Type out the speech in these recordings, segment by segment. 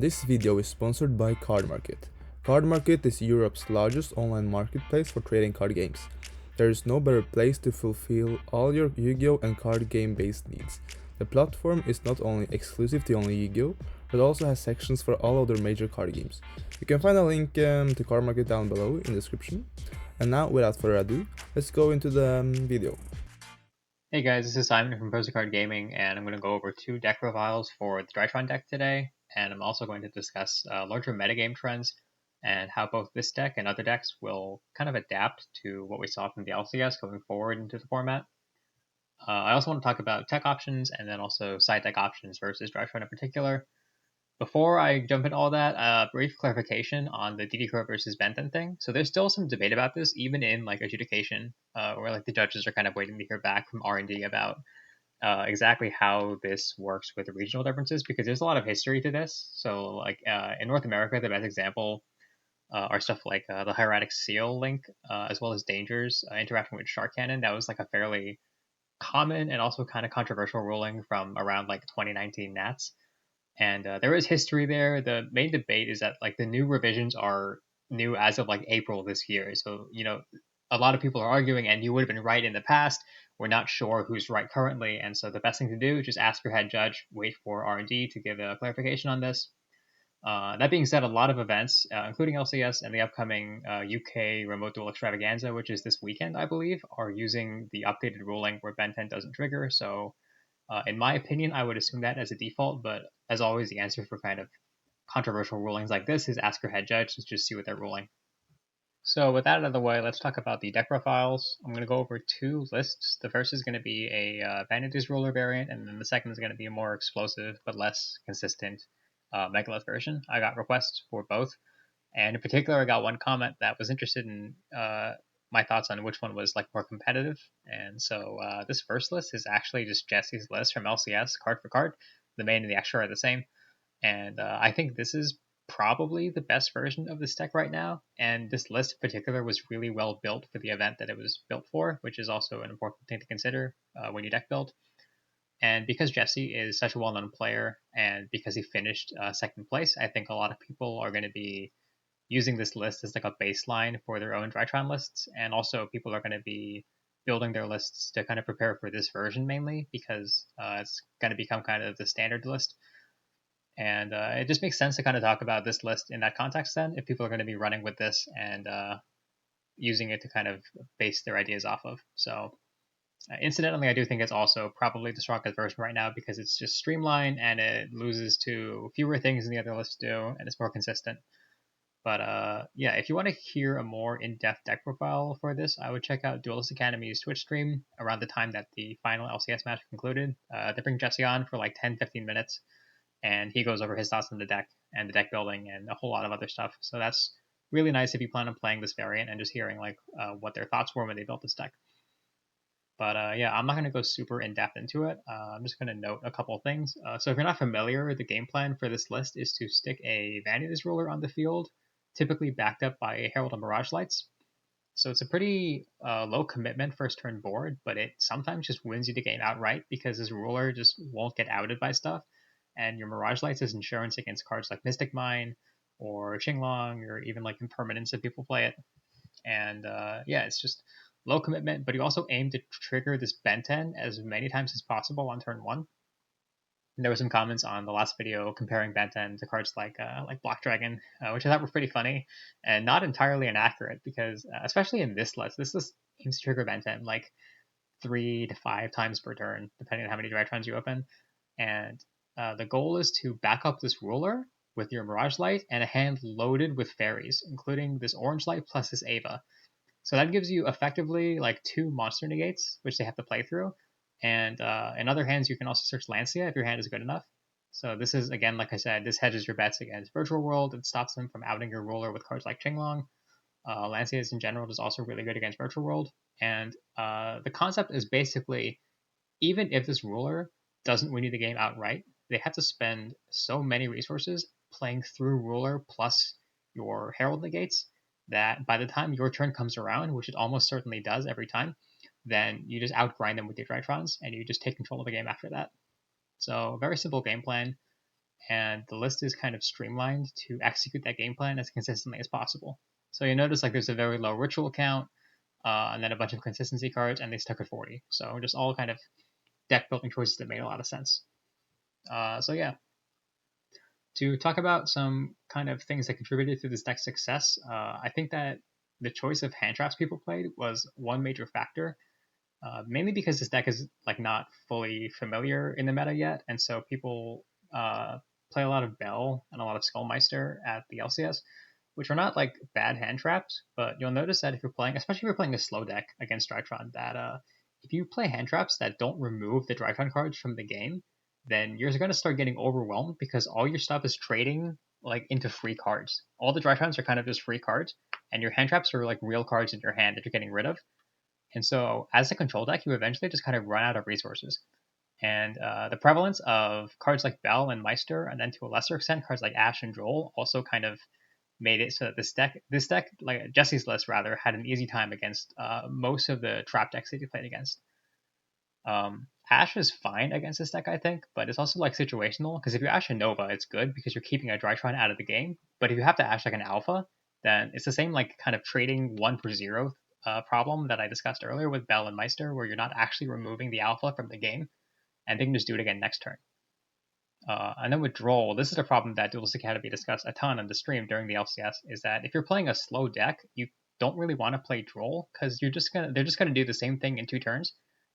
This video is sponsored by Card Market. Card Market is Europe's largest online marketplace for trading card games. There is no better place to fulfill all your Yu-Gi-Oh! And card game-based needs. The platform is not only exclusive to only Yu-Gi-Oh!, but also has sections for all other major card games. You can find a link to Card Market down below in the description. And now, without further ado, let's go into the video. Hey guys, this is Simon from Postcard Gaming, and I'm going to go over 2 deck profiles for the Drytron deck today, and I'm also going to discuss larger metagame trends and how both this deck and other decks will kind of adapt to what we saw from the LCS going forward into the format. I also want to talk about tech options and then also side deck options versus Drytron in particular. Before I jump into all that, brief clarification on the DD Core versus Benten thing. So there's still some debate about this, even in like adjudication, where like the judges are kind of waiting to hear back from R&D about exactly how this works with the regional differences, because there's a lot of history to this. So like in North America, the best example are stuff like the Hieratic Seal link, as well as Dangers interacting with Shark Cannon. That was like a fairly common and also kind of controversial ruling from around like 2019 Nats. And there is history there. The main debate is that like the new revisions are new as of like April this year. So a lot of people are arguing, and you would have been right in the past. We're not sure who's right currently, and so the best thing to do is just ask your head judge, wait for R&D to give a clarification on this. That being said, a lot of events, including LCS and the upcoming UK Remote Duel Extravaganza, which is this weekend, I believe, are using the updated ruling where Ben 10 doesn't trigger. So in my opinion, I would assume that as a default, but as always, the answer for kind of controversial rulings like this is ask your head judge to just see what they're ruling. So with that out of the way, let's talk about the deck profiles. I'm going to go over 2 lists. The first is going to be a Vanity's Ruler variant, and then the second is going to be a more explosive but less consistent Megalith version. I got requests for both, and in particular, I got one comment that was interested in my thoughts on which one was like more competitive. And so this first list is actually just Jesse's list from LCS, card for card. The main and the extra are the same, and I think this is probably the best version of this deck right now. And this list in particular was really well built for the event that it was built for, which is also an important thing to consider when you deck build. And because Jesse is such a well-known player, and because he finished second place, I think a lot of people are going to be using this list as like a baseline for their own Drytron lists, and also people are going to be building their lists to kind of prepare for this version mainly, because it's going to become kind of the standard list. And it just makes sense to kind of talk about this list in that context then, if people are going to be running with this and using it to kind of base their ideas off of. So incidentally, I do think it's also probably the strongest version right now, because it's just streamlined and it loses to fewer things than the other lists do, and it's more consistent. But yeah, if you want to hear a more in-depth deck profile for this, I would check out Duelist Academy's Twitch stream around the time that the final LCS match concluded. They bring Jesse on for like 10-15 minutes, and he goes over his thoughts on the deck and the deck building and a whole lot of other stuff. So that's really nice if you plan on playing this variant and just hearing like what their thoughts were when they built this deck. But yeah, I'm not going to go super in-depth into it. I'm just going to note a couple of things. So if you're not familiar, the game plan for this list is to stick a Vanity's Ruler on the field, typically backed up by a Herald of Mirage Lights. So it's a pretty low commitment first turn board, but it sometimes just wins you the game outright, because this ruler just won't get outed by stuff, and your Mirage Lights is insurance against cards like Mystic Mine or Qinglong, or even like Impermanence if people play it. And yeah, it's just low commitment, but you also aim to trigger this Benten as many times as possible on turn 1. And there were some comments on the last video comparing Benten to cards like Black Dragon, which I thought were pretty funny and not entirely inaccurate, because especially in this list aims to trigger Benten like 3 to 5 times per turn, depending on how many Drytrons you open. And the goal is to back up this ruler with your Mirage Light and a hand loaded with fairies, including this Orange Light plus this Ava. So that gives you effectively like 2 monster negates, which they have to play through. And in other hands, you can also search Lancia if your hand is good enough. So this is, again, like I said, this hedges your bets against Virtual World. It stops them from outing your ruler with cards like Qinglong. Lancias in general is also really good against Virtual World. And the concept is basically, even if this ruler doesn't win you the game outright, they have to spend so many resources playing through ruler plus your Herald negates that by the time your turn comes around, which it almost certainly does every time, then you just outgrind them with your Drytrons, and you just take control of the game after that. So very simple game plan. and the list is kind of streamlined to execute that game plan as consistently as possible. So you notice like there's a very low ritual count, and then a bunch of consistency cards, and they stuck at 40. So just all kind of deck building choices that made a lot of sense. So yeah, to talk about some kind of things that contributed to this deck's success, I think that the choice of hand traps people played was one major factor. Mainly because this deck is like not fully familiar in the meta yet, and so people play a lot of Bell and a lot of Skullmeister at the LCS, which are not like bad hand traps, but you'll notice that if you're playing, especially if you're playing a slow deck against Drytron, that if you play hand traps that don't remove the Drytron cards from the game, then you're going to start getting overwhelmed because all your stuff is trading like into free cards. All the Drytrons are kind of just free cards, and your hand traps are like real cards in your hand that you're getting rid of. And so, as a control deck, you eventually just kind of run out of resources. And the prevalence of cards like Bell and Meister, and then to a lesser extent, cards like Ash and Droll, also kind of made it so that this deck, like Jesse's list rather, had an easy time against most of the trap decks that you played against. Ash is fine against this deck, I think, but it's also like situational because if you Ash a Nova, it's good because you're keeping a Drytron out of the game. But if you have to Ash like an Alpha, then it's the same like kind of trading 1 for 0 problem that I discussed earlier with Bell and Meister, where you're not actually removing the Alpha from the game, and they can just do it again next turn. And then with Droll, this is a problem that Duelist Academy discussed a ton on the stream during the LCS, is that if you're playing a slow deck, you don't really want to play Droll because they're just gonna do the same thing in 2 turns,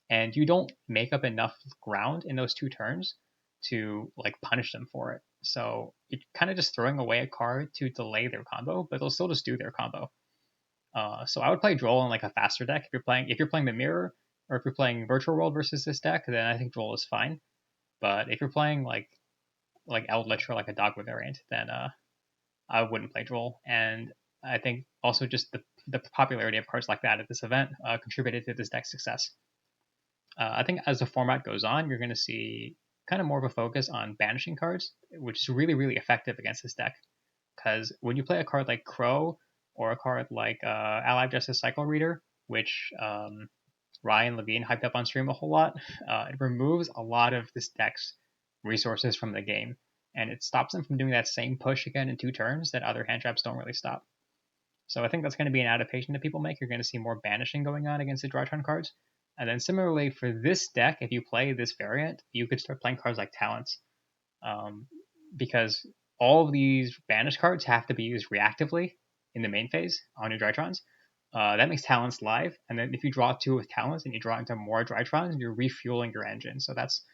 and you don't make up enough ground in those 2 turns to like punish them for it. So you're kind of just throwing away a card to delay their combo, but they'll still just do their combo. So I would play Droll in like a faster deck if you're playing the Mirror, or if you're playing Virtual World versus this deck, then I think Droll is fine. But if you're playing like Eldritch or like a Dogma variant, then I wouldn't play Droll. And I think also just the popularity of cards like that at this event contributed to this deck's success. I think as the format goes on, you're going to see kind of more of a focus on banishing cards, which is really, really effective against this deck. Because when you play a card like Crow or a card like Allied Justice Cycle Reader, which Ryan Levine hyped up on stream a whole lot, it removes a lot of this deck's resources from the game, and it stops them from doing that same push again in 2 turns that other hand traps don't really stop. So I think that's going to be an adaptation that people make. You're going to see more banishing going on against the Drytron cards. And then similarly for this deck, if you play this variant, you could start playing cards like Talents, because all of these banished cards have to be used reactively in the main phase on your Drytrons. That makes Talents live, and then if you draw 2 with Talents and you draw into more Drytrons, you're refueling your engine. So that's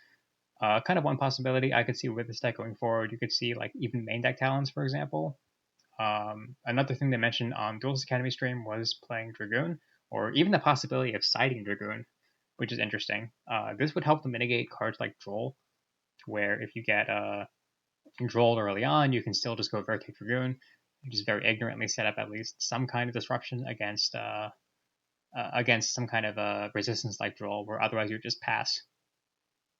kind of one possibility I could see with this deck going forward. You could see like even main deck Talents, for example. Another thing they mentioned on Duelist Academy stream was playing Dragoon, or even the possibility of siding Dragoon, which is interesting. This would help to mitigate cards like Droll, where if you get controlled early on, you can still just go Vertic Dragoon, just very ignorantly set up at least some kind of disruption against some kind of resistance like Droll, where otherwise you just pass.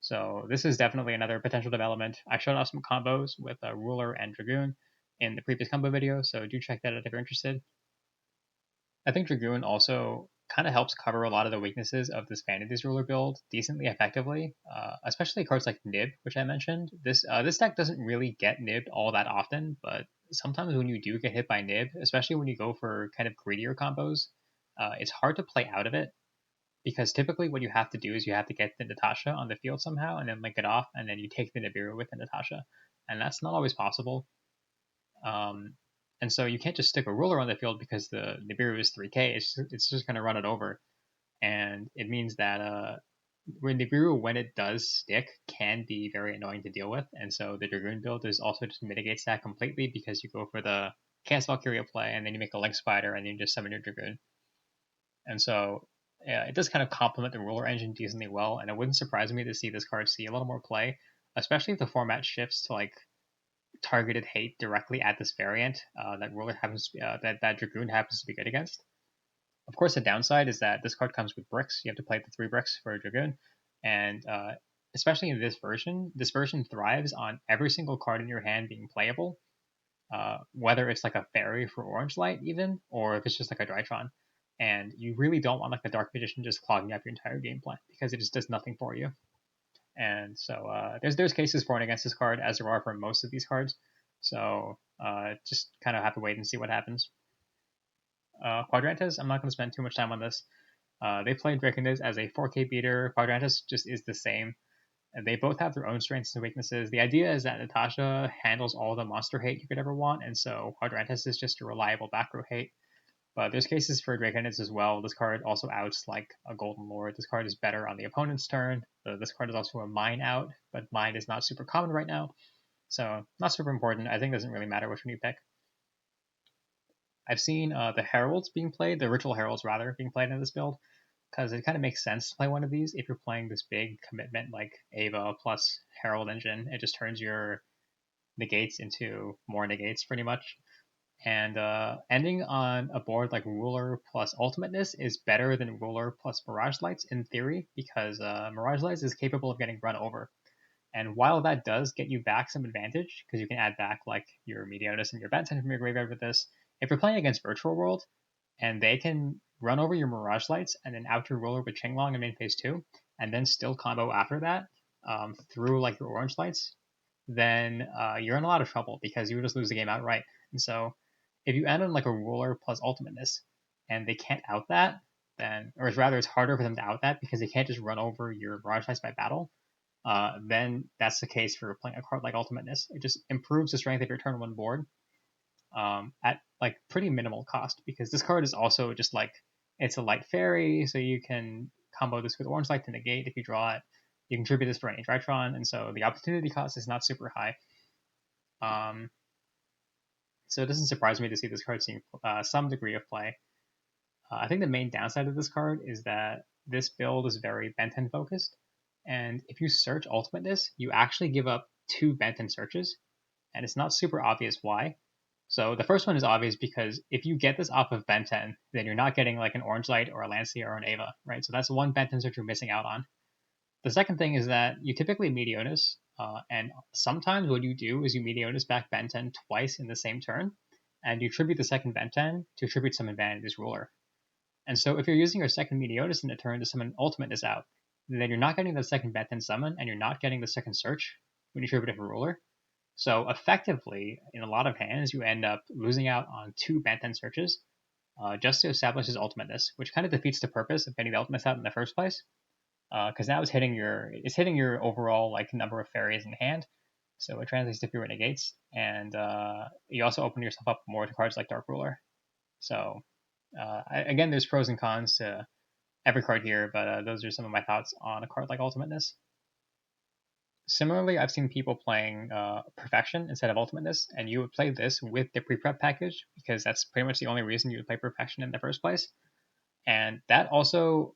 So this is definitely another potential development. I showed off some combos with Ruler and Dragoon in the previous combo video, so do check that out if you're interested. I think Dragoon also kind of helps cover a lot of the weaknesses of this Vanity's Ruler build decently effectively, especially cards like Nib, which I mentioned. This deck doesn't really get nibbed all that often, but sometimes when you do get hit by Nib, especially when you go for kind of greedier combos, it's hard to play out of it, because typically what you have to do is you have to get the Natasha on the field somehow and then link it off, and then you take the Nibiru with the Natasha, and that's not always possible. And so you can't just stick a Ruler on the field because the Nibiru is 3k. It's just going to run it over, and it means that Nibiru, when it does stick, can be very annoying to deal with. And so the Dragoon build is also just mitigates that completely, because you go for the Chaos Valkyria play, and then you make a Link Spider, and then you just summon your Dragoon. And so yeah, it does kind of complement the Ruler engine decently well, and it wouldn't surprise me to see this card see a little more play, especially if the format shifts to like targeted hate directly at this variant that Ruler happens to be, that Dragoon happens to be good against. Of course, the downside is that this card comes with bricks. You have to play the 3 bricks for a Dragoon, and especially in this version thrives on every single card in your hand being playable, whether it's like a fairy for Orange Light even, or if it's just like a Drytron. And you really don't want like the Dark Magician just clogging up your entire game plan, because it just does nothing for you. And so there's cases for and against this card, as there are for most of these cards. So just kind of have to wait and see what happens. Quadrantes, I'm not going to spend too much time on this. They played Draconis as a 4K beater. Quadrantes just is the same. And they both have their own strengths and weaknesses. The idea is that Natasha handles all the monster hate you could ever want, and so Quadrantes is just a reliable back row hate. But there's cases for Draconids as well. This card also outs like a Golden Lord. This card is better on the opponent's turn. This card is also a mine out, but mine is not super common right now. So not super important. I think it doesn't really matter which one you pick. I've seen the Heralds being played, the Ritual Heralds rather, being played in this build, because it kind of makes sense to play one of these if you're playing this big commitment like Ava plus Herald Engine. It just turns your negates into more negates pretty much. And ending on a board like Ruler plus Ultimateness is better than Ruler plus Mirage Lights in theory, because Mirage Lights is capable of getting run over. And while that does get you back some advantage, because you can add back like your Meteonis and your Benton from your graveyard with this, if you're playing against Virtual World and they can run over your Mirage Lights and then out your Ruler with Qinglong in main phase 2, and then still combo after that through like your Orange Lights, then you're in a lot of trouble because you would just lose the game outright. And so if you end on like a Ruler plus Ultimateness and they can't out that, then, or rather it's harder for them to out that because they can't just run over your Mirage Lights by battle, then that's the case for playing a card like Ultimateness. It just improves the strength of your turn 1 board at like pretty minimal cost, because this card is also just like, it's a light fairy, so you can combo this with Orange Light to negate if you draw it. You can tribute this for any Drytron, and so the opportunity cost is not super high. So it doesn't surprise me to see this card seeing some degree of play. I think the main downside of this card is that this build is very Benton focused, and if you search Ultimateness, you actually give up 2 Benton searches, and it's not super obvious why. So the first one is obvious because if you get this off of Benton, then you're not getting like an Orange Light or a Lancia or an Ava, right? So that's one Benton search you're missing out on. The second thing is that you typically Meteonis, and sometimes what you do is you Meteonis back Benton twice in the same turn, and you tribute the second Benton to tribute summon Vanity's Ruler. And so if you're using your second Meteonis in a turn to summon Ultimateness out, then you're not getting the second Benton summon, and you're not getting the second search when you tribute a Ruler. So effectively, in a lot of hands, you end up losing out on 2 Benton searches just to establish his Ultimateness, which kind of defeats the purpose of getting the Ultimateness out in the first place. Because now it's hitting your overall like number of fairies in hand, so it translates to fewer negates, and you also open yourself up more to cards like Dark Ruler. So again, there's pros and cons to every card here, but those are some of my thoughts on a card like Ultimateness. Similarly, I've seen people playing Perfection instead of Ultimateness, and you would play this with the pre-prep package because that's pretty much the only reason you would play Perfection in the first place, and that also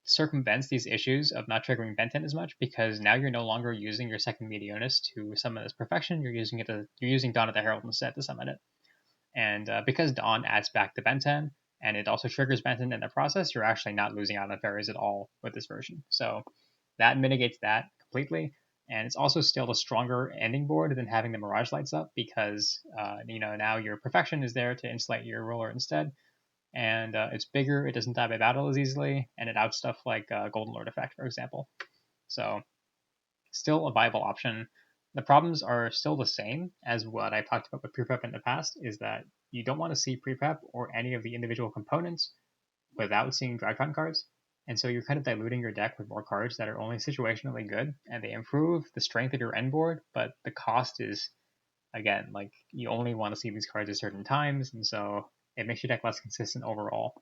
circumvents these issues of not triggering Benton as much, because now you're no longer using your second Meteonis to summon this Perfection. You're using Dawn of the Herald instead to summon it, and because Dawn adds back the Benton and it also triggers Benton in the process, you're actually not losing out on fairies at all with this version. So that mitigates that completely, and it's also still a stronger ending board than having the Mirage Lights up, because now your Perfection is there to insulate your Ruler instead, and it's bigger, it doesn't die by battle as easily, and it outs stuff like Golden Lord effect, for example. So still a viable option. The problems are still the same as what I talked about with pre-prep in the past, is that you don't want to see pre-prep or any of the individual components without seeing Drytron cards, and so you're kind of diluting your deck with more cards that are only situationally good, and they improve the strength of your end board, but the cost is, again, like, you only want to see these cards at certain times, and so it makes your deck less consistent overall.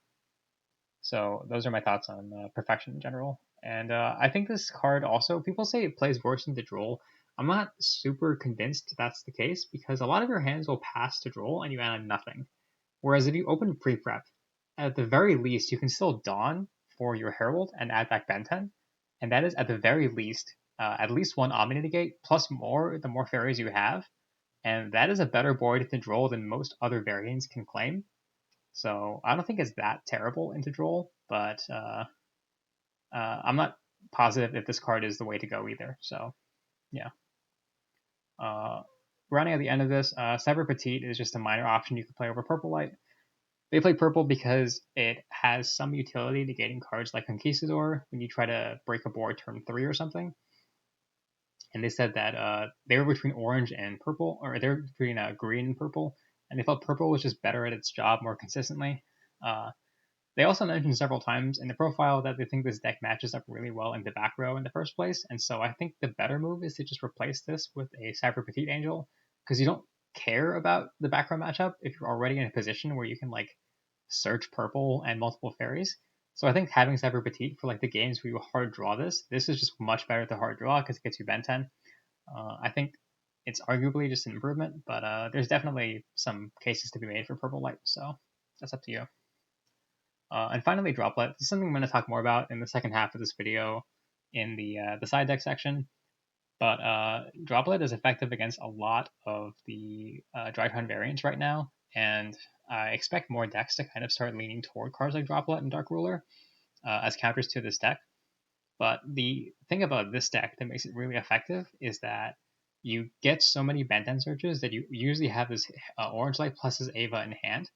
So those are my thoughts on Perfection in general. And I think this card also, people say it plays worse than the Droll. I'm not super convinced that's the case, because a lot of your hands will pass to Droll and you add on nothing. Whereas if you open pre-prep, at the very least, you can still Dawn for your Herald and add back Benton. And that is at the very least, at least one Omni Negate, plus more the more fairies you have. And that is a better board to Droll than most other variants can claim. So I don't think it's that terrible into Droll, but I'm not positive if this card is the way to go either. So yeah. Running at the end of this, Cyber Petite is just a minor option you can play over Purple Light. They play Purple because it has some utility negating cards like Conquistador when you try to break a board turn 3 or something. and they said that they were between orange and purple, or they were between green and purple, and they felt purple was just better at its job more consistently. They also mentioned several times in the profile that they think this deck matches up really well in the back row in the first place, and so I think the better move is to just replace this with a Cyber Petite Angel, because you don't care about the back row matchup if you're already in a position where you can like search purple and multiple fairies. So I think having Cyber Petite for like the games where you hard draw this is just much better to hard draw because it gets you Ben 10. I think it's arguably just an improvement, but there's definitely some cases to be made for purple light, so that's up to you. And finally, Droplet. This is something I'm going to talk more about in the second half of this video in the side deck section. But Droplet is effective against a lot of the Drytron variants right now, and I expect more decks to kind of start leaning toward cards like Droplet and Dark Ruler as counters to this deck. But the thing about this deck that makes it really effective is that you get so many Ben 10 searches that you usually have this Orange Light plus his Ava in hand.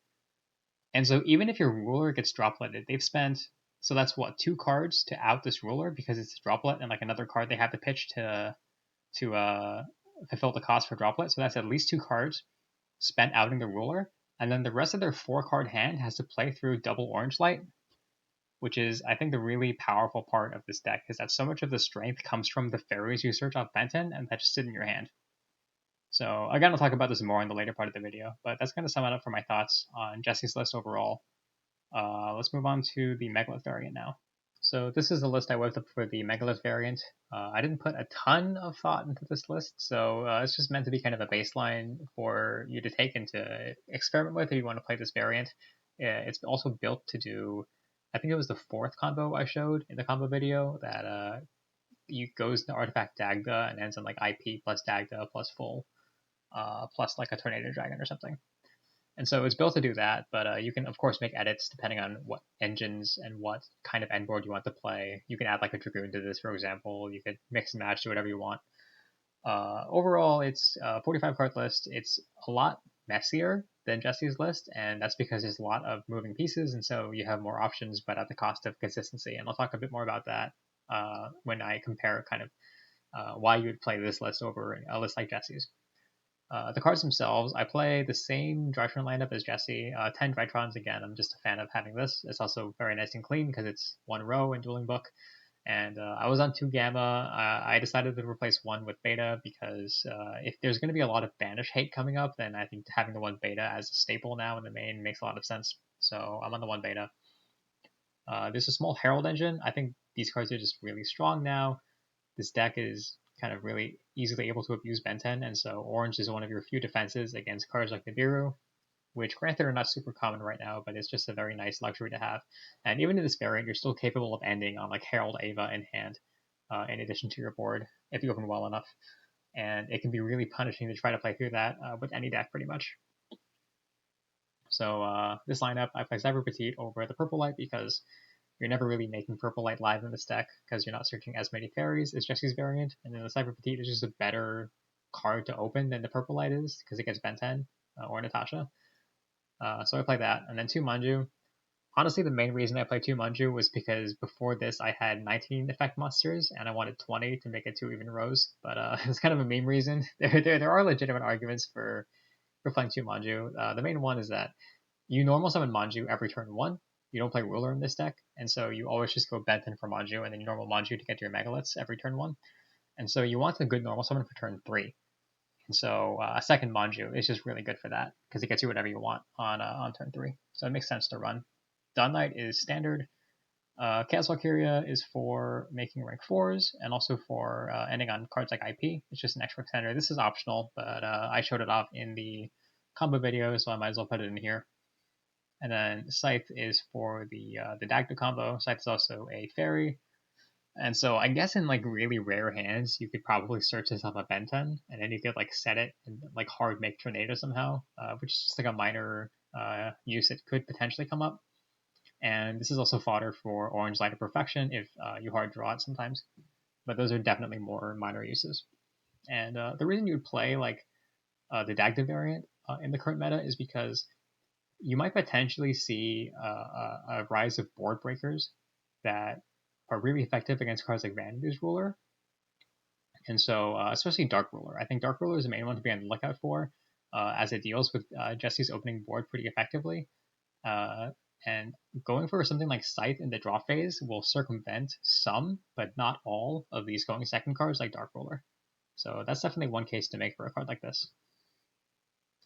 And so even if your ruler gets dropletted, they've spent, so that's what, 2 cards to out this ruler because it's a droplet and like another card they have to pitch to fulfill the cost for droplet. So that's at least 2 cards spent outing the ruler. And then the rest of their 4-card hand has to play through double orange light, which is, I think, the really powerful part of this deck, is that so much of the strength comes from the fairies you search off Benton and that just sit in your hand. So again, I'll talk about this more in the later part of the video, but that's going to sum it up for my thoughts on Jesse's list overall. Let's move on to the Megalith variant now. So this is the list I whipped up for the Megalith variant. I didn't put a ton of thought into this list, so it's just meant to be kind of a baseline for you to take and to experiment with if you want to play this variant. It's also built to do, I think it was the 4th combo I showed in the combo video, that you goes to Artifact Dagda and ends on like IP plus Dagda plus full, plus like a Tornado Dragon or something. And so it's built to do that, but you can, of course, make edits depending on what engines and what kind of end board you want to play. You can add like a Dragoon to this, for example. You could mix and match to whatever you want. Overall, it's a 45-card list. It's a lot messier than Jesse's list, and that's because there's a lot of moving pieces, and so you have more options, but at the cost of consistency. And I'll talk a bit more about that when I compare kind of why you would play this list over a list like Jesse's. The cards themselves, I play the same Drytron lineup as Jesse, 10 Drytrons again. I'm just a fan of having this. It's also very nice and clean because it's 1 row in Dueling Book. And I was on 2 Gamma. I decided to replace 1 with Beta because if there's going to be a lot of Banish hate coming up, then I think having the 1 Beta as a staple now in the main makes a lot of sense. So I'm on the 1 Beta. There's a small Herald engine. I think these cards are just really strong now. This deck is kind of really easily able to abuse Ben 10, and so orange is one of your few defenses against cards like Nibiru, which granted are not super common right now, but it's just a very nice luxury to have. And even in this variant, you're still capable of ending on like Herald Ava in hand, in addition to your board, if you open well enough. And it can be really punishing to try to play through that with any deck pretty much. So this lineup, I play Cyber Petite over the Purple Light because you're never really making Purple Light live in this deck because you're not searching as many fairies as Jesse's variant, and then the Cyber Petite is just a better card to open than the Purple Light is because it gets Ben 10 or Natasha. So I play that, and then 2 Manju. Honestly, the main reason I played 2 Manju was because before this I had 19 effect monsters, and I wanted 20 to make it 2 even rows, but it's kind of a meme reason. There are legitimate arguments for playing 2 Manju. The main one is that you normal summon Manju every turn 1. You don't play Ruler in this deck, and so you always just go Benton for Manju, and then you normal Manju to get to your Megaliths every turn 1. And so you want a good normal summon for turn 3. And so a second Manju is just really good for that, because it gets you whatever you want on turn 3. So it makes sense to run. Dawn Knight is standard. Chaos Valkyria is for making rank 4s, and also for ending on cards like IP. It's just an extra extender. This is optional, but I showed it off in the combo video, so I might as well put it in here. And then Scythe is for the Dagda combo. Scythe is also a fairy. And so I guess in like really rare hands, you could probably search this off a Ben 10, and then you could like set it and like hard make Tornado somehow, which is just like a minor use that could potentially come up. And this is also fodder for Orange Light of Perfection if you hard draw it sometimes. But those are definitely more minor uses. And the reason you would play like the Dagda variant in the current meta is because you might potentially see a rise of board breakers that are really effective against cards like Vanity's Ruler. And so, especially Dark Ruler. I think Dark Ruler is the main one to be on the lookout for, as it deals with Jesse's opening board pretty effectively. And going for something like Scythe in the draw phase will circumvent some, but not all, of these going second cards like Dark Ruler. So that's definitely one case to make for a card like this.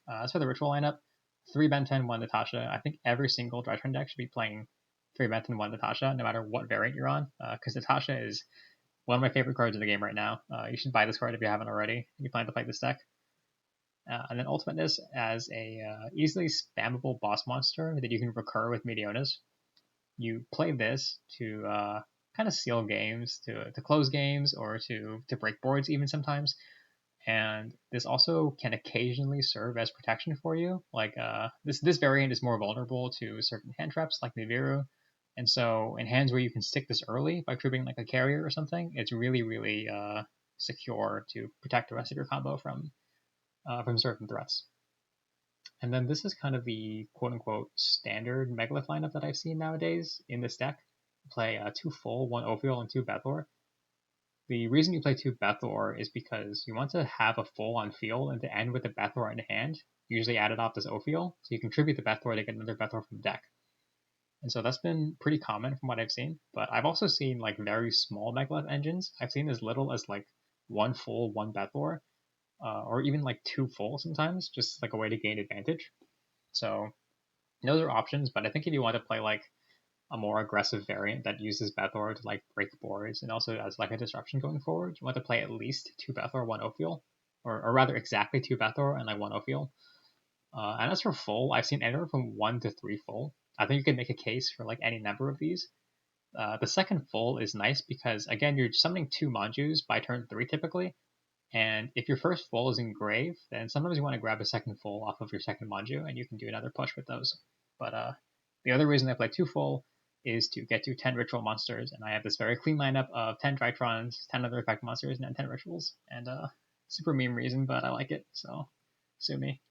As for the ritual lineup, 3 Benten, 1 Natasha. I think every single Drytron deck should be playing 3 Benten, 1 Natasha, no matter what variant you're on, because Natasha is one of my favorite cards in the game right now. You should buy this card if you haven't already, if you plan to play this deck. And then Ultimateness as a easily spammable boss monster that you can recur with Meteonas. You play this to kind of seal games, to close games, or to break boards even sometimes. And this also can occasionally serve as protection for you. Like this variant is more vulnerable to certain hand traps like Nibiru. And so in hands where you can stick this early by tripping like a carrier or something, it's really, really secure to protect the rest of your combo from certain threats. And then this is kind of the quote-unquote standard Megalith lineup that I've seen nowadays in this deck. Play 2 Full, 1 Ophiel, and 2 Bethor. The reason you play 2 Bethor is because you want to have a full on field and to end with a Bethor in hand, usually added off as Ophiel, so you contribute the Bethor to get another Bethor from the deck. And so that's been pretty common from what I've seen, but I've also seen like very small Megalith engines. I've seen as little as like 1 full, 1 Bethor, or even like 2 full sometimes, just like a way to gain advantage. So those are options, but I think if you want to play like a more aggressive variant that uses Bethor to like break boards and also as like a disruption going forward, you want to play at least 2 Bethor, 1 Ophiel, or rather exactly 2 Bethor and like 1 Ophiel. And as for full, I've seen anywhere from 1 to 3 full. I think you can make a case for like any number of these. The second full is nice because again you're summoning 2 Manjus by turn 3 typically, and if your first full is in grave, then sometimes you want to grab a second full off of your second Manju, and you can do another push with those. But the other reason I play 2 full is to get to 10 ritual monsters, and I have this very clean lineup of 10 Drytrons, 10 other effect monsters, and 10 rituals. And super meme reason, but I like it, so sue me.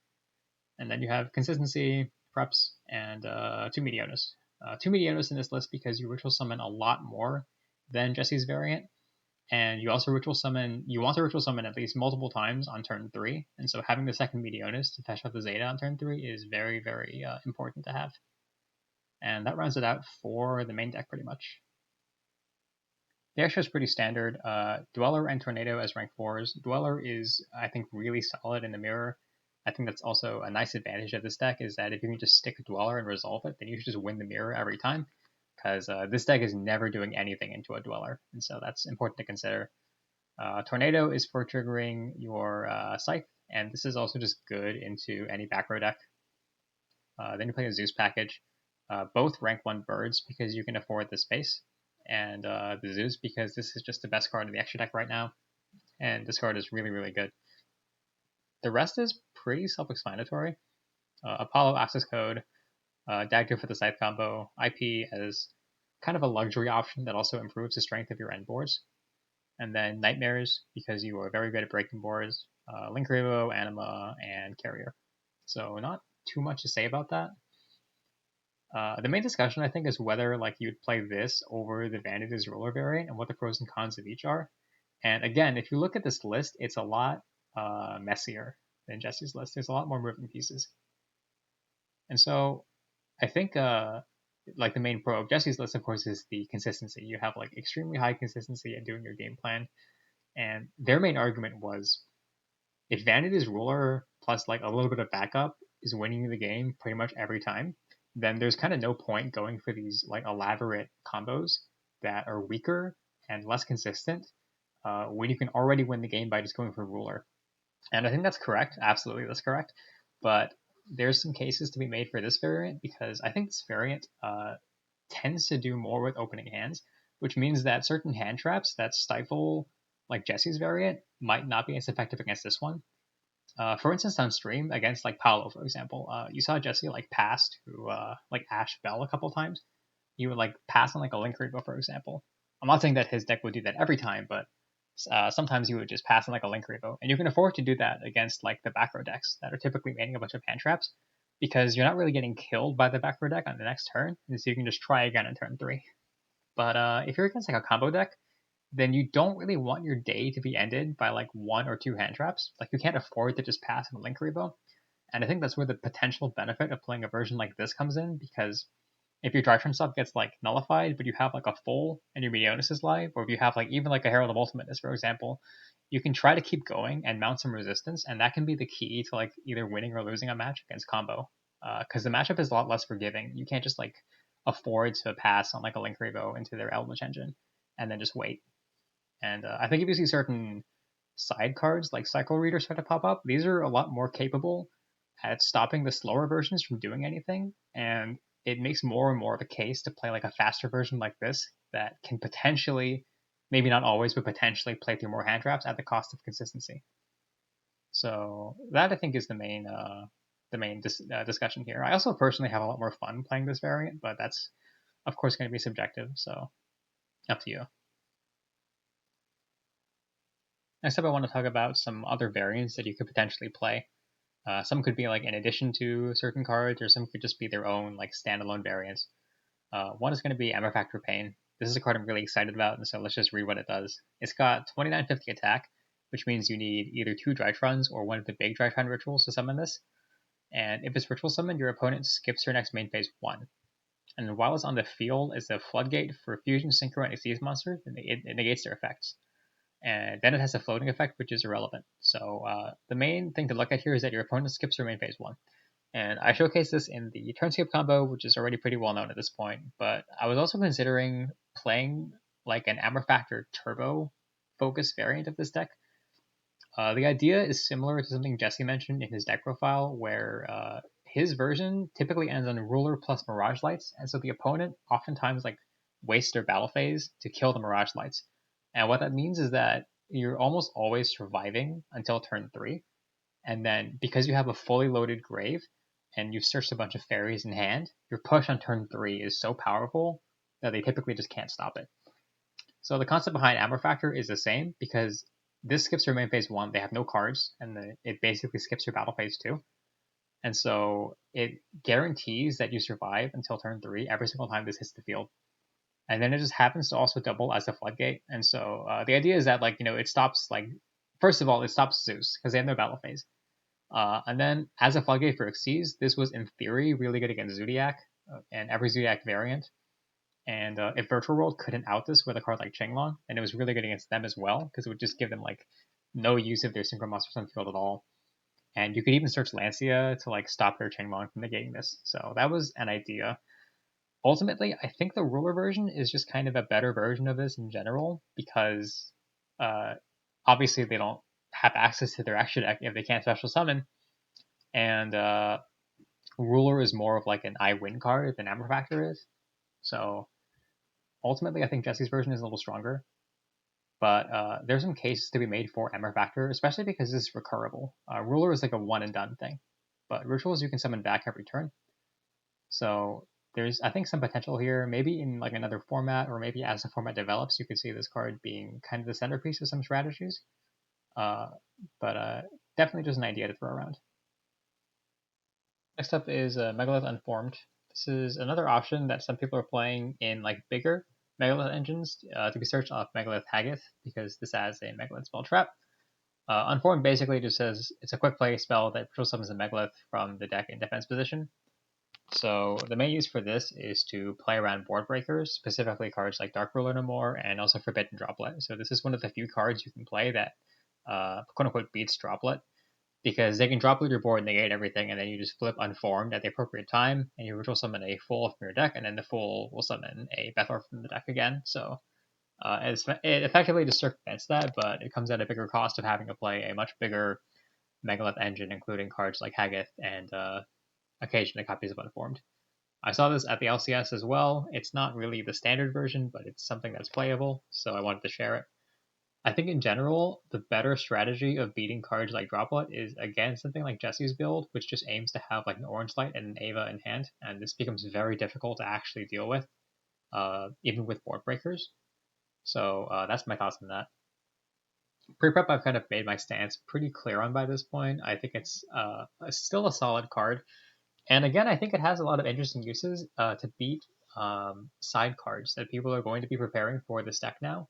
And then you have consistency, preps, and 2 Meteonas. 2 Meteonas in this list because you ritual summon a lot more than Jesse's variant, and you also want to ritual summon at least multiple times on turn 3, and so having the second Meteonas to fetch out the Zeta on turn 3 is very, very important to have. And that rounds it out for the main deck pretty much. The extra is pretty standard. Dweller and Tornado as rank 4s. Dweller is, I think, really solid in the mirror. I think that's also a nice advantage of this deck, is that if you can just stick a Dweller and resolve it, then you should just win the mirror every time, because this deck is never doing anything into a Dweller, and so that's important to consider. Tornado is for triggering your Scythe, and this is also just good into any back row deck. Then you play a Zeus package. Both rank 1 birds because you can afford the space, and the Zeus because this is just the best card in the extra deck right now, and this card is really, really good. The rest is pretty self-explanatory. Apollo access code, Dagger for the Scythe combo, IP as kind of a luxury option that also improves the strength of your end boards, and then Nightmares because you are very good at breaking boards, Link Revo, Anima, and Carrier. So not too much to say about that. The main discussion, I think, is whether like you'd play this over the Vanity's Ruler variant and what the pros and cons of each are. And again, if you look at this list, it's a lot messier than Jesse's list. There's a lot more moving pieces. And so I think like the main pro of Jesse's list, of course, is the consistency. You have like extremely high consistency in doing your game plan. And their main argument was, if Vanity's Ruler plus like a little bit of backup is winning the game pretty much every time, then there's kind of no point going for these like elaborate combos that are weaker and less consistent when you can already win the game by just going for Ruler. And I think that's correct. Absolutely, that's correct. But there's some cases to be made for this variant, because I think this variant tends to do more with opening hands, which means that certain hand traps that stifle like Jesse's variant might not be as effective against this one. For instance, on stream against like Paolo, for example, you saw Jesse like pass to like Ash Bell a couple times. He would like pass on like a Link Revo, for example. I'm not saying that his deck would do that every time, but sometimes you would just pass on like a Link Revo, and you can afford to do that against like the back row decks that are typically maining a bunch of hand traps, because you're not really getting killed by the back row deck on the next turn, and so you can just try again on turn 3. But if you're against like a combo deck, then you don't really want your day to be ended by like 1 or 2 hand traps. Like you can't afford to just pass on a Link Revo. And I think that's where the potential benefit of playing a version like this comes in, because if your Drytron stuff gets like nullified, but you have like a full and your Meteonis is live, or if you have like even like a Herald of Ultimateness, for example, you can try to keep going and mount some resistance, and that can be the key to like either winning or losing a match against combo. Because the matchup is a lot less forgiving. You can't just like afford to pass on like a Link Revo into their Eldritch Engine and then just wait. And I think if you see certain side cards like Cycle Reader start to pop up, these are a lot more capable at stopping the slower versions from doing anything, and it makes more and more of a case to play like a faster version like this that can potentially, maybe not always, but potentially play through more hand traps at the cost of consistency. So that I think is the main discussion here. I also personally have a lot more fun playing this variant, but that's of course going to be subjective. So up to you. Next up, I want to talk about some other variants that you could potentially play. Some could be like in addition to certain cards, or some could just be their own like standalone variants. One is going to be Amorphactor Pain. This is a card I'm really excited about, and so let's just read what it does. It's got 2950 attack, which means you need either 2 Drytrons or one of the big Drytron rituals to summon this. And if it's ritual summoned, your opponent skips your next main phase 1. And while it's on the field, it's a floodgate for fusion, synchro, and exceeds monsters, and it negates their effects. And then it has a floating effect, which is irrelevant. So the main thing to look at here is that your opponent skips your main phase 1. And I showcased this in the turn skip combo, which is already pretty well known at this point. But I was also considering playing like an Amorphactor Turbo focus variant of this deck. The idea is similar to something Jesse mentioned in his deck profile, where his version typically ends on Ruler plus Mirage Lights, and so the opponent oftentimes like wastes their battle phase to kill the Mirage Lights. And what that means is that you're almost always surviving until turn 3, and then because you have a fully loaded grave and you've searched a bunch of fairies in hand, your push on turn 3 is so powerful that they typically just can't stop it. So the concept behind Amorphactor is the same, because this skips your main phase 1, they have no cards, and it basically skips your battle phase 2. And so it guarantees that you survive until turn 3 every single time this hits the field. And then it just happens to also double as a floodgate. And so the idea is that, like, it stops, like, first of all, it stops Zeus, because they have no battle phase. And then as a floodgate for Xyz, this was in theory really good against Zodiac and every Zodiac variant. And if Virtual World couldn't out this with a card like Chenglong, then it was really good against them as well, because it would just give them like no use of their synchro monsters on the field at all. And you could even search Lancia to like stop their Chenglong from negating this. So that was an idea. Ultimately, I think the ruler version is just kind of a better version of this in general, because obviously they don't have access to their extra deck if they can't special summon. And ruler is more of like an I win card than Amorphactor is. So ultimately, I think Jesse's version is a little stronger, but there's some cases to be made for Amorphactor, especially because this is recurable. Ruler is like a one and done thing, but rituals you can summon back every turn. So there's, I think, some potential here. Maybe in like another format, or maybe as the format develops, you could see this card being kind of the centerpiece of some strategies. But definitely just an idea to throw around. Next up is Megalith Unformed. This is another option that some people are playing in like bigger Megalith engines to be searched off Megalith Haggith, because this has a Megalith spell trap. Unformed basically just says it's a quick play spell that virtual summons a Megalith from the deck in defense position. So the main use for this is to play around board breakers, specifically cards like Dark Ruler No More and also Forbidden Droplet. So this is one of the few cards you can play that quote unquote beats Droplet, because they can drop loot your board, negate everything, and then you just flip Unformed at the appropriate time, and you virtual summon a Fool from your deck, and then the Fool will summon a Bethor from the deck again. So it effectively just circumvents that, but it comes at a bigger cost of having to play a much bigger Megalith engine, including cards like Haggith and occasionally copies of Unformed. I saw this at the LCS as well. It's not really the standard version, but it's something that's playable, so I wanted to share it. I think in general, the better strategy of beating cards like Droplet is, again, something like Jesse's build, which just aims to have like an Orange Light and an Ava in hand, and this becomes very difficult to actually deal with, even with board breakers. So that's my thoughts on that. Pre-prep, I've kind of made my stance pretty clear on by this point. I think it's still a solid card, and again, I think it has a lot of interesting uses to beat side cards that people are going to be preparing for this deck now.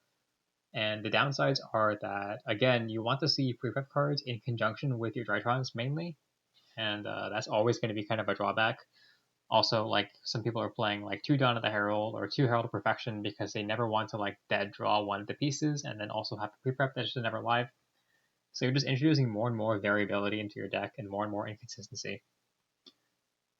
And the downsides are that, again, you want to see pre-prep cards in conjunction with your Drytrons mainly, and that's always going to be kind of a drawback. Also, like, some people are playing like 2 Dawn of the Herald or 2 Herald of Perfection because they never want to like dead draw one of the pieces and then also have the pre-prep that's just never live. So you're just introducing more and more variability into your deck and more inconsistency.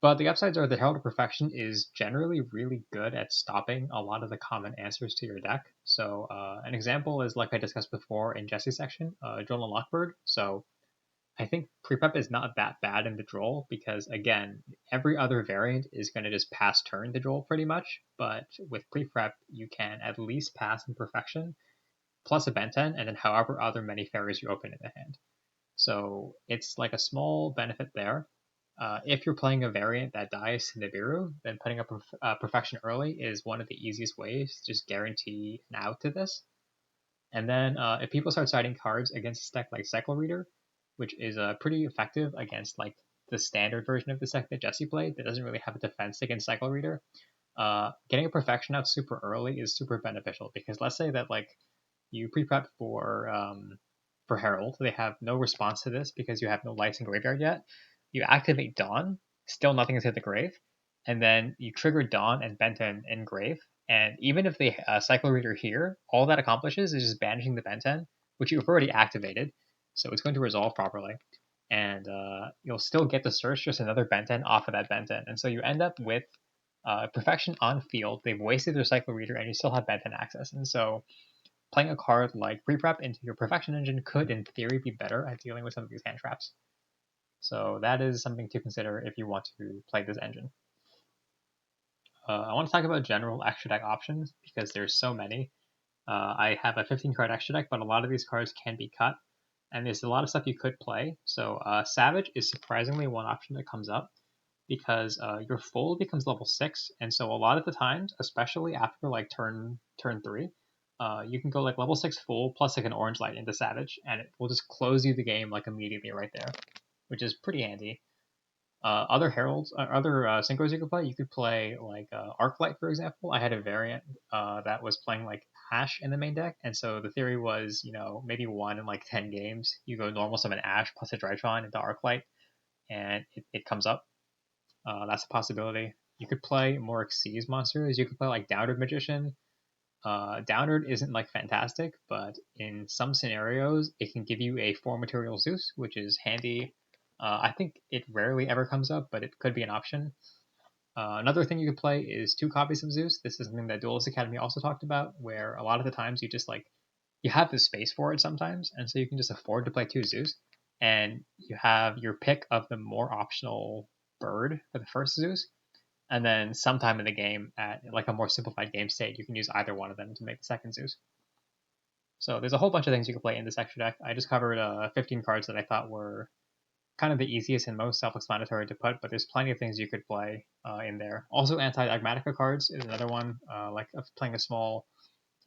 But the upsides are that Herald of Perfection is generally really good at stopping a lot of the common answers to your deck. So an example is, like I discussed before in Jesse's section, Droll and Lockbird. So I think pre-prep is not that bad in the Droll because, again, every other variant is going to just pass turn the Droll pretty much. But with pre-prep, you can at least pass in Perfection, plus a Benten, and then however other many fairies you open in the hand. So it's like a small benefit there. If you're playing a variant that dies to Nibiru, then putting up Perfection early is one of the easiest ways to just guarantee an out to this. And then if people start siding cards against a deck like Cycle Reader, which is pretty effective against like the standard version of the deck that Jesse played that doesn't really have a defense against Cycle Reader, getting a Perfection out super early is super beneficial because let's say that like you pre-prep for Herald, they have no response to this because you have no lights in graveyard yet. You activate Dawn, still nothing is hit the grave, and then you trigger Dawn and Benten in grave. And even if they Cycle Reader here, all that accomplishes is just banishing the Benten, which you've already activated, so it's going to resolve properly. And you'll still get to search just another Benten off of that Benten. And so you end up with Perfection on field. They've wasted their Cycle Reader, and you still have Benten access. And so playing a card like pre-prep into your Perfection engine could, in theory, be better at dealing with some of these hand traps. So that is something to consider if you want to play this engine. I want to talk about general extra deck options because there's so many. I have a 15 card extra deck, but a lot of these cards can be cut, and there's a lot of stuff you could play. So Savage is surprisingly one option that comes up because your full becomes level 6, and so a lot of the times, especially after like turn 3, you can go like level 6 full plus like an orange light into Savage, and it will just close you the game like immediately right there, which is pretty handy. Other heralds, other synchros you could play like Arclight, for example. I had a variant that was playing like Ash in the main deck, and so the theory was, maybe 1 in like 10 games, you go normal summon Ash plus a Drytron into Arclight, and it comes up. That's a possibility. You could play more Xyz monsters. You could play like Downward Magician. Downward isn't like fantastic, but in some scenarios, it can give you a 4 material Zeus, which is handy. I think it rarely ever comes up, but it could be an option. Another thing you could play is 2 copies of Zeus. This is something that Duelist Academy also talked about, where a lot of the times you just like, you have the space for it sometimes, and so you can just afford to play 2 Zeus, and you have your pick of the more optional bird for the first Zeus, and then sometime in the game at like a more simplified game state, you can use either one of them to make the second Zeus. So there's a whole bunch of things you can play in this extra deck. I just covered 15 cards that I thought were kind of the easiest and most self-explanatory to put, but there's plenty of things you could play in there. Also, anti-Dogmatica cards is another one, like playing a small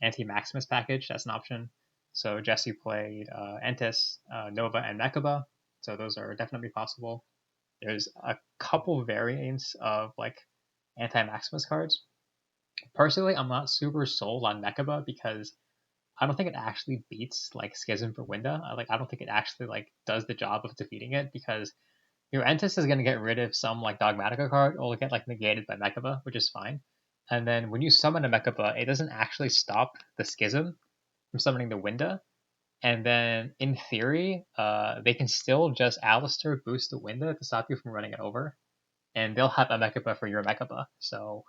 anti-Maximus package, that's an option. So Jesse played Entis, Nova, and Mechaba, so those are definitely possible. There's a couple variants of like anti-Maximus cards. Personally, I'm not super sold on Mechaba because I don't think it actually beats like Schism for Winda. I don't think it actually like does the job of defeating it because your Entis is gonna get rid of some like Dogmatica card or get like negated by Mechaba, which is fine. And then when you summon a Mechaba, it doesn't actually stop the Schism from summoning the Winda. And then in theory, they can still just Alistair boost the Winda to stop you from running it over, and they'll have a Mechaba for your Mechaba. So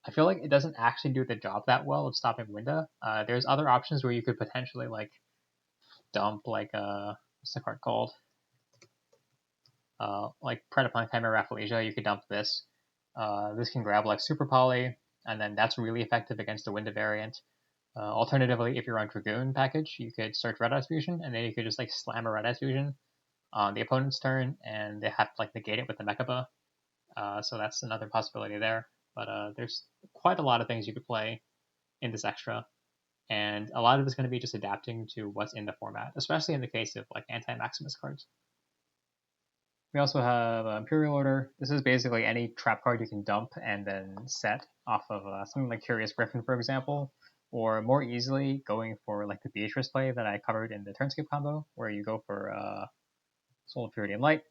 I feel like it doesn't actually do the job that well of stopping Winda. There's other options where you could potentially like dump like what's the card called? Like Predaplan Chimera Rafflesia. You could dump this. This can grab like Super Poly, and then that's really effective against the Winda variant. Alternatively, if you're on Dragoon package, you could search Red Eyes Fusion, and then you could just like slam a Red Eyes Fusion on the opponent's turn, and they have to like negate it with the Mechaba. So that's another possibility there. But there's quite a lot of things you could play in this extra, and a lot of it's going to be just adapting to what's in the format, especially in the case of like anti-Maximus cards. We also have Imperial Order. This is basically any trap card you can dump and then set off of something like Curious Griffin, for example. or more easily going for like the Beatrice play that I covered in the Turnscape combo, where you go for Soul of Purity and Light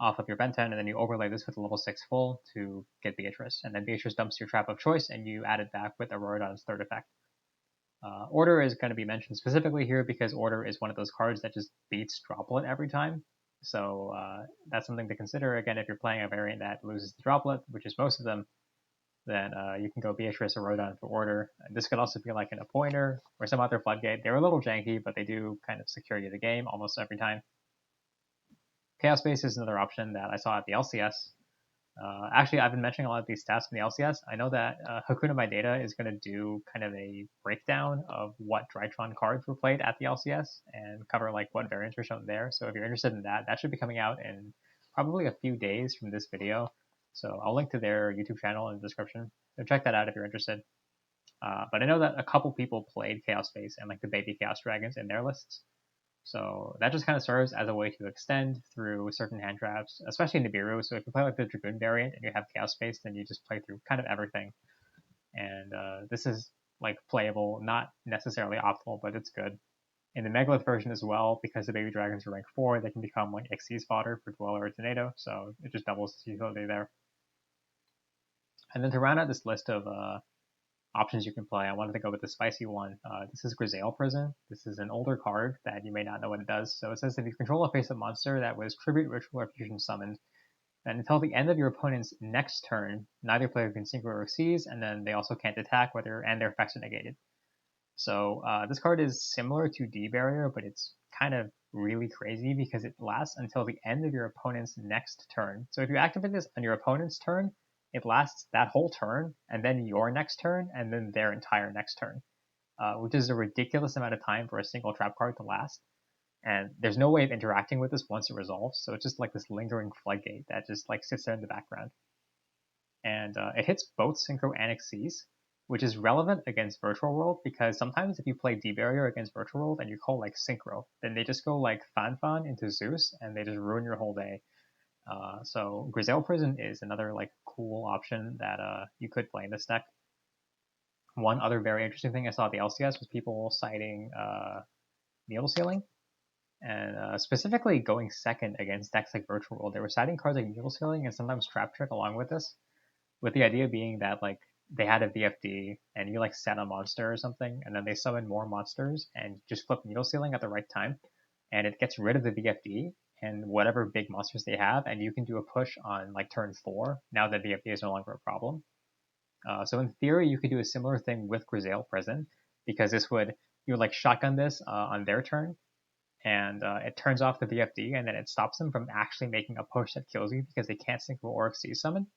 off of your Benten, and then you overlay this with a level 6 full to get Beatrice, and then Beatrice dumps your trap of choice, and you add it back with Auroradon's third effect. Order is going to be mentioned specifically here because Order is one of those cards that just beats Droplet every time. So that's something to consider. Again, if you're playing a variant that loses the Droplet, which is most of them, then you can go Beatrice or Rodon for Order. This could also be like an Appointer or some other Floodgate. They're a little janky, but they do kind of secure you the game almost every time. Chaos Base is another option that I saw at the LCS. Actually, I've been mentioning a lot of these stats from the LCS. I know that Hakuna My Data is going to do kind of a breakdown of what Drytron cards were played at the LCS and cover like what variants were shown there. So if you're interested in that, that should be coming out in probably a few days from this video. So I'll link to their YouTube channel in the description. So check that out if you're interested. But I know that a couple people played Chaos Base and like the baby Chaos Dragons in their lists. So that just kind of serves as a way to extend through certain hand traps, especially Nibiru. So if you play like the Dragoon variant and you have Chaos Space, then you just play through kind of everything. And this is like playable, not necessarily optimal, but it's good. In the Megalith version as well, because the baby dragons are rank 4, they can become like Xyz fodder for Dweller or Tornado, so it just doubles the utility there. And then to round out this list of options you can play, I wanted to go with the spicy one. This is Grisaille Prison. This is an older card that you may not know what it does. So it says if you control a face-up monster that was Tribute, Ritual, or Fusion summoned, then until the end of your opponent's next turn, neither player can synchro or seize, and then they also can't attack, and their effects are negated. So this card is similar to D-Barrier, but it's kind of really crazy because it lasts until the end of your opponent's next turn. So if you activate this on your opponent's turn, it lasts that whole turn, and then your next turn, and then their entire next turn, which is a ridiculous amount of time for a single trap card to last. And there's no way of interacting with this once it resolves, so it's just like this lingering floodgate that just like sits there in the background. And it hits both Synchro and Xyz, which is relevant against Virtual World because sometimes if you play D-Barrier against Virtual World and you call like Synchro, then they just go like Fan into Zeus and they just ruin your whole day. So Grisaille Prison is another like cool option that you could play in this deck. One other very interesting thing I saw at the LCS was people citing Needle Sealing, and specifically going second against decks like Virtual World. They were citing cards like Needle Sealing and sometimes Trap Trick along with this, with the idea being that like they had a VFD and you like set a monster or something, and then they summon more monsters and just flip Needle Sealing at the right time, and it gets rid of the VFD and whatever big monsters they have, and you can do a push on like turn 4. Now that VFD is no longer a problem. So in theory, you could do a similar thing with Grisaille Prison, because this would you would like shotgun this on their turn, and it turns off the VFD, and then it stops them from actually making a push that kills you because they can't synchro or Xyz summon.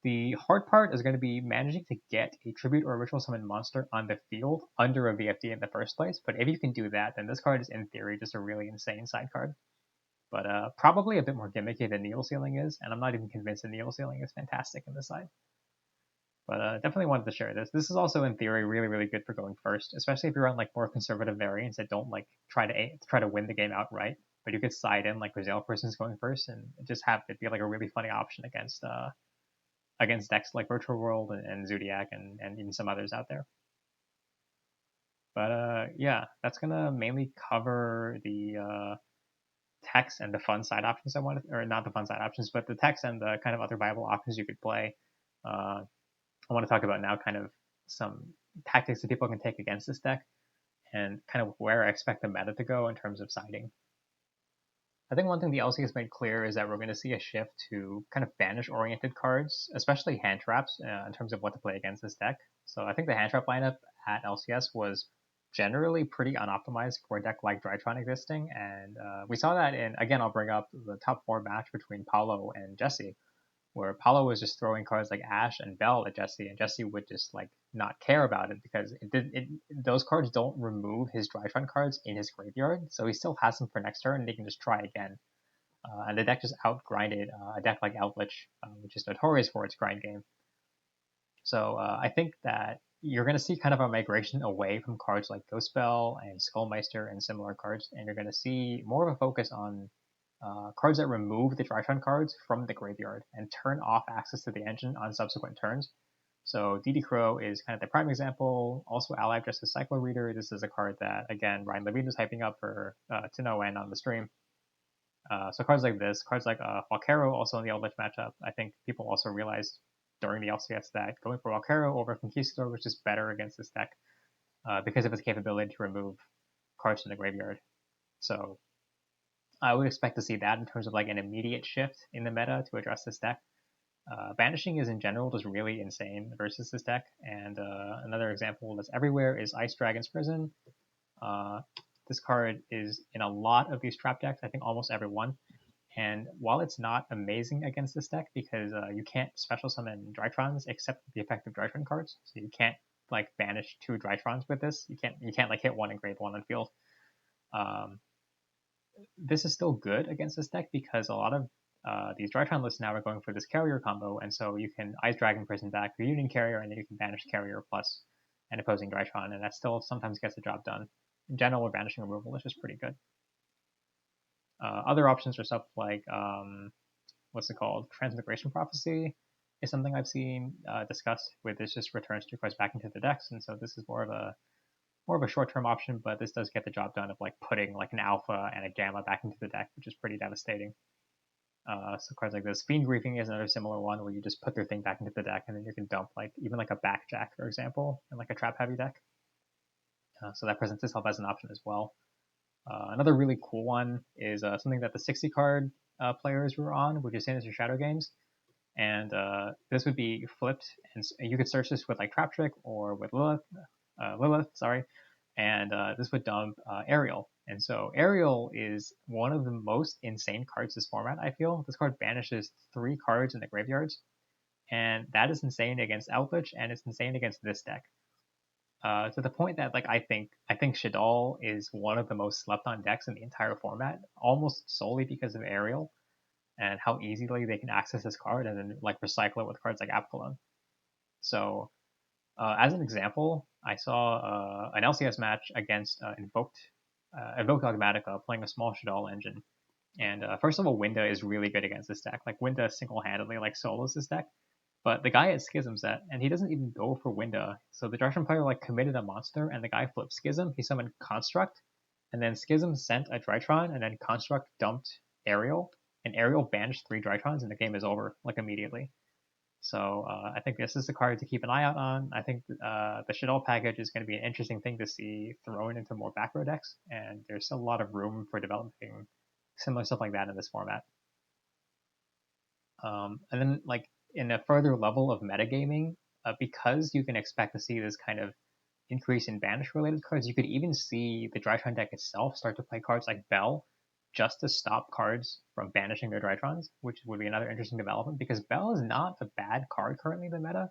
The hard part is going to be managing to get a Tribute or Ritual Summon monster on the field under a VFD in the first place, but if you can do that, then this card is in theory just a really insane side card. But probably a bit more gimmicky than Needle Sealing is, and I'm not even convinced that Needle Sealing is fantastic in this side. But definitely wanted to share this. This is also in theory really, really good for going first, especially if you're on like more conservative variants that don't like try to win the game outright. But you could side in like Grisaille Prison's going first and just have it be like a really funny option against decks like Virtual World and Zodiac and even some others out there. But yeah, that's gonna mainly cover the text and the fun side options I wanted, or not the fun side options, but the text and the kind of other viable options you could play. I want to talk about now kind of some tactics that people can take against this deck and kind of where I expect the meta to go in terms of siding. I think one thing the LC has made clear is that we're going to see a shift to kind of banish-oriented cards, especially hand traps, in terms of what to play against this deck. So I think the hand trap lineup at LCS was generally pretty unoptimized for a deck like Drytron existing, and we saw that in, again, I'll bring up the top 4 match between Paulo and Jesse, where Paulo was just throwing cards like Ash and Bell at Jesse, and Jesse would just like not care about it because those cards don't remove his Drytron cards in his graveyard, so he still has them for next turn, and they can just try again. And the deck just outgrinded a deck like Outlich, which is notorious for its grind game. So I think that you're going to see kind of a migration away from cards like Ghost Bell and Skullmeister and similar cards, and you're going to see more of a focus on cards that remove the Drytron cards from the graveyard and turn off access to the engine on subsequent turns. So DD Crow is kind of the prime example. Also, Allied Justice Cyclo Reader. This is a card that, again, Ryan Levine was hyping up for to no end on the stream. So cards like this, cards like Valkero, also in the Eldritch matchup, I think people also realized during the LCS that going for Valkero over Conquistador was just better against this deck because of its capability to remove cards from the graveyard. So I would expect to see that in terms of like an immediate shift in the meta to address this deck. Banishing is in general just really insane versus this deck, and another example that's everywhere is Ice Dragon's Prison. This card is in a lot of these trap decks, I think almost every one. And while it's not amazing against this deck because you can't special summon Drytrons except the effective Drytron cards, so you can't like banish 2 Drytrons with this. You can't like hit 1 and grave 1 on field. This is still good against this deck because a lot of these Drytron lists now are going for this carrier combo, and so you can Ice Dragon Prison back your Union Carrier, and then you can banish Carrier plus an opposing Drytron, and that still sometimes gets the job done. In general, banishing removal is just pretty good. Other options are stuff like what's it called? Transmigration Prophecy is something I've seen discussed, where this just returns 2 cards back into the decks, and so this is more of a short-term option, but this does get the job done of like putting like an alpha and a gamma back into the deck, which is pretty devastating. So cards like this, Fiend Griefing is another similar one where you just put their thing back into the deck, and then you can dump like even like a Backjack, for example, in like a trap-heavy deck. So that presents itself as an option as well. Another really cool one is something that the 60 card players were on, which is Sinister Shadow Games. And this would be flipped, and you could search this with like Trap Trick or with Lilith, sorry. And this would dump Ariel. And so Ariel is one of the most insane cards this format, I feel. This card banishes 3 cards in the graveyards, and that is insane against Eldritch, and it's insane against this deck. To the point that like I think Shaddoll is one of the most slept on decks in the entire format, almost solely because of Ariel and how easily they can access this card and then like recycle it with cards like Apollo. So as an example, I saw an LCS match against Invoked Dogmatica playing a small Shaddoll engine. And first of all, Winda is really good against this deck. Like Winda single-handedly like solos this deck. But the guy has Schism set, and he doesn't even go for Winda. So the Drytron player like committed a monster, and the guy flipped Schism. He summoned Construct, and then Schism sent a Drytron, and then Construct dumped Ariel, and Ariel banished 3 Drytrons, and the game is over like immediately. So I think this is the card to keep an eye out on. I think the Shaddoll package is going to be an interesting thing to see thrown into more back row decks, and there's still a lot of room for developing similar stuff like that in this format. And then like in a further level of metagaming, because you can expect to see this kind of increase in banish related cards, you could even see the Drytron deck itself start to play cards like Bell just to stop cards from banishing their Drytrons, which would be another interesting development because Bell is not a bad card currently in the meta.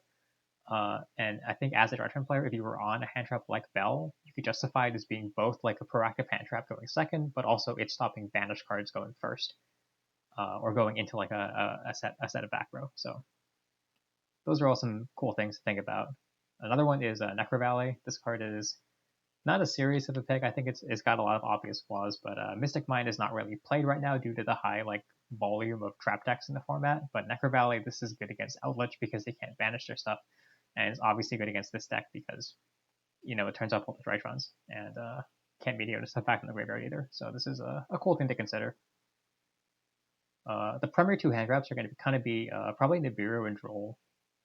And I think as a Drytron player, if you were on a hand trap like Bell, you could justify it as being both like a proactive hand trap going second, but also it's stopping banish cards going first. Or going into like a set of back row. So those are all some cool things to think about. Another one is Necro Valley. This card is not as serious of a pick. I think it's got a lot of obvious flaws, but Mystic Mind is not really played right now due to the high like volume of trap decks in the format. But Necro Valley, this is good against Eldritch because they can't banish their stuff, and it's obviously good against this deck because it turns off all the Drytrons and can't mediate stuff back in the graveyard either. So this is a cool thing to consider. The primary 2 hand traps are going to be probably Nibiru and Droll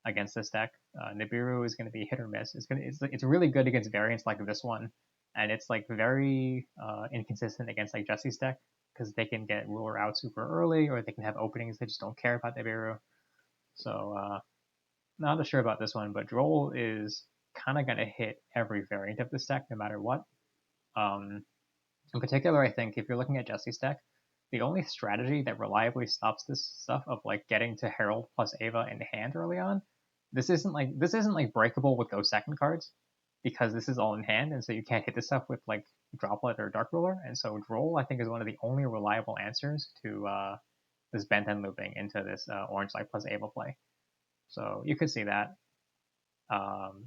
against this deck. Nibiru is going to be hit or miss. It's really good against variants like this one, and it's like very inconsistent against like Jesse's deck because they can get ruler out super early, or they can have openings they just don't care about Nibiru. So not sure about this one, but Droll is kind of going to hit every variant of this deck no matter what. In particular, I think if you're looking at Jesse's deck, the only strategy that reliably stops this stuff of like getting to Herald plus Ava in hand early on, this isn't like breakable with Ghost Second cards because this is all in hand, and so you can't hit this stuff with like Droplet or Dark Ruler, and so Droll I think is one of the only reliable answers to this Benten looping into this Orange Light plus Ava play. So you could see that.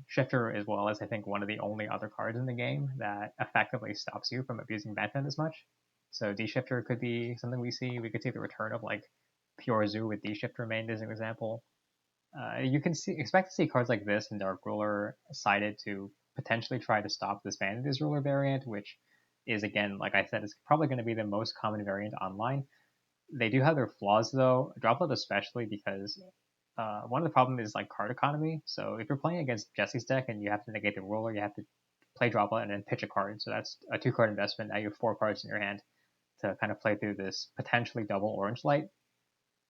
Shifter as well as I think one of the only other cards in the game that effectively stops you from abusing Benten as much. So D-Shifter could be something we see. We could see the return of like Pure Zoo with D-Shifter main as an example. You can expect to see cards like this and Dark Ruler sided to potentially try to stop this Vanity's Ruler variant, which is, again, like I said, is probably going to be the most common variant online. They do have their flaws though, Droplet especially, because one of the problems is like card economy. So if you're playing against Jesse's deck and you have to negate the Ruler, you have to play Droplet and then pitch a card. So that's a 2-card investment. Now you have 4 cards in your hand to kind of play through this potentially double orange light.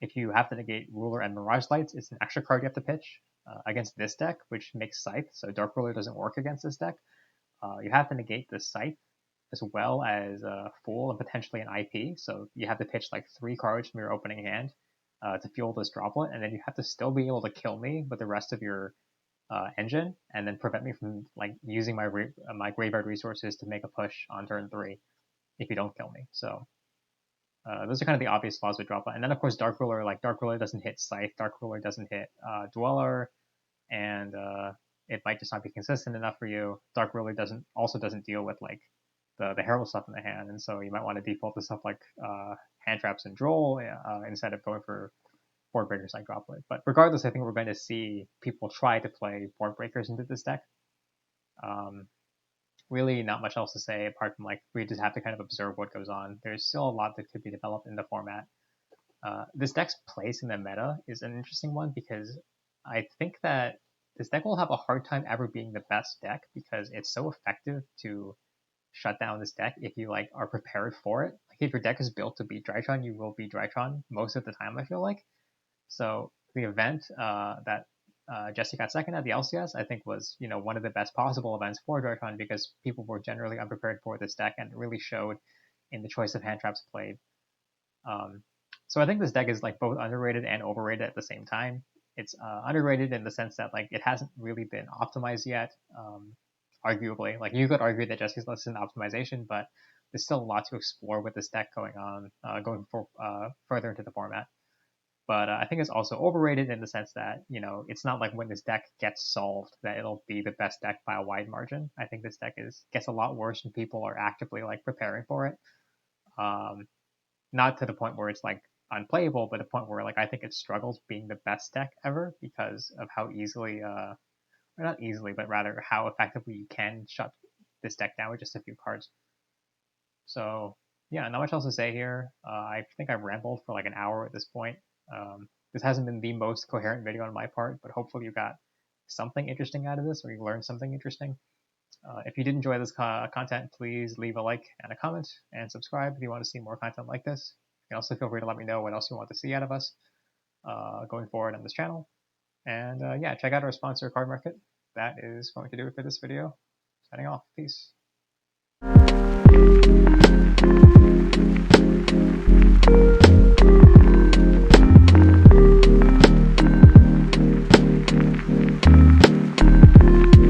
If you have to negate Ruler and Mirage Lights, it's an extra card you have to pitch against this deck, which makes Scythe, so Dark Ruler doesn't work against this deck. You have to negate the Scythe as well as Fool and potentially an IP, so you have to pitch like 3 cards from your opening hand to fuel this droplet, and then you have to still be able to kill me with the rest of your engine, and then prevent me from like using my graveyard resources to make a push on turn 3 if you don't kill me. So those are kind of the obvious flaws with Droplet. And then, of course, Dark Ruler doesn't hit Scythe. Dark Ruler doesn't hit Dweller. And it might just not be consistent enough for you. Dark Ruler doesn't deal with, like, the Herald stuff in the hand. And so you might want to default to stuff like Hand Traps and Droll instead of going for Board Breakers like Droplet. But regardless, I think we're going to see people try to play Board Breakers into this deck. Really not much else to say apart from like we just have to kind of observe what goes on. There's still a lot that could be developed in the format. This deck's place in the meta is an interesting one because I think that this deck will have a hard time ever being the best deck because it's so effective to shut down this deck if you like are prepared for it. Like if your deck is built to beat Drytron, you will beat Drytron most of the time, I feel like. So the event that Jesse got second at the LCS, I think was one of the best possible events for Drytron because people were generally unprepared for this deck and it really showed in the choice of hand traps played. So I think this deck is like both underrated and overrated at the same time. It's underrated in the sense that like it hasn't really been optimized yet. Arguably, like you could argue that Jesse's less in optimization, but there's still a lot to explore with this deck going on, going for further into the format. But I think it's also overrated in the sense that, it's not like when this deck gets solved that it'll be the best deck by a wide margin. I think this deck gets a lot worse when people are actively like preparing for it. Not to the point where it's like unplayable, but a point where like I think it struggles being the best deck ever because of how easily, or not easily, but rather how effectively you can shut this deck down with just a few cards. So yeah, not much else to say here. I think I've rambled for like an hour at this point. This hasn't been the most coherent video on my part, but hopefully you got something interesting out of this or you learned something interesting. If you did enjoy this content, please leave a like and a comment and subscribe if you want to see more content like this. You can also feel free to let me know what else you want to see out of us going forward on this channel. And yeah, check out our sponsor, Card Market. That is going to do it for this video. Signing off. Peace.